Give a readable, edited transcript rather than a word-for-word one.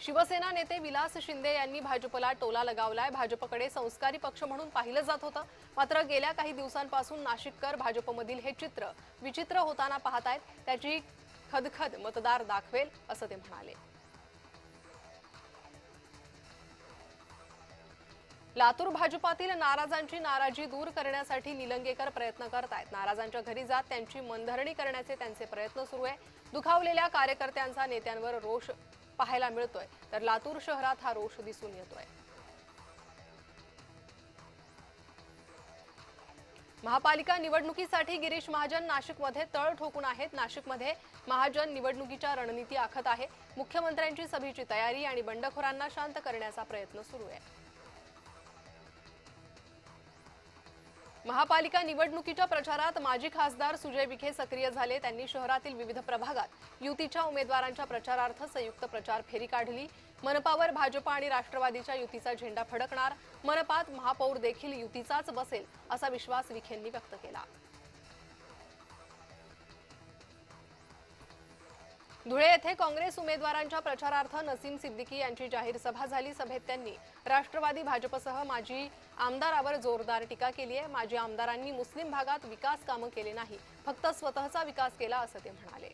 शिवसेना नेते विलास शिंदे यांनी भाजपला टोला लगावलाय। भाजपकडे संस्कारी पक्ष म्हणून पाहिलं जात होतं, मात्र गेल्या काही दिवसांपासून नाशिककर भाजपमधील हे चित्र विचित्र होताना पाहतायत। त्याची खदखद मतदार दाखवेल असं ते म्हणाले। लातूर भाजपातील नाराजांची नाराजी दूर करण्यासाठी निलंगेकर प्रयत्न करतायत। नाराजांच्या घरी जात त्यांची मनधरणी करण्याचे त्यांचे प्रयत्न सुरू आहे। दुखावलेल्या कार्यकर्त्यांचा नेत्यांवर रोष पाहायला मिळतोय, तर लातूर शहरात हा रोष दिसून येतोय। महापालिका निवडणुकीसाठी गिरीश महाजन नाशिकमध्ये तळ ठोकून आहेत। नाशिकमध्ये महाजन निवडणुकीच्या रणनीती आखत आहे। मुख्यमंत्र्यांची सभेची तयारी आणि बंडखोरांना शांत करण्याचा प्रयत्न सुरू आहे। महापालिका निवडणुकीच्या प्रचारात माजी खासदार सुजय विखे सक्रिय झाले। त्यांनी शहरातील विविध प्रभागात युतीच्या उमेदवारांच्या प्रचारार्थ संयुक्त प्रचार फेरी काढली। मनपावर भाजप आणि राष्ट्रवादीच्या युतीचा झेंडा फडकणार। मनपात महापौर देखील युतीचाच बसेल असा विश्वास विखेंनी व्यक्त केला। धुळे येथे काँग्रेस उमेदवारांच्या प्रचारार्थ नसीम सिद्दीकी यांची जाहीर सभा झाली। सभेत त्यांनी राष्ट्रवादी भाजपसह माजी आमदारावर जोरदार टीका केली आहे। माजी आमदारांनी मुस्लिम भागात विकास कामं केले नाही, फक्त स्वतःचा विकास केला असं ते म्हणाले।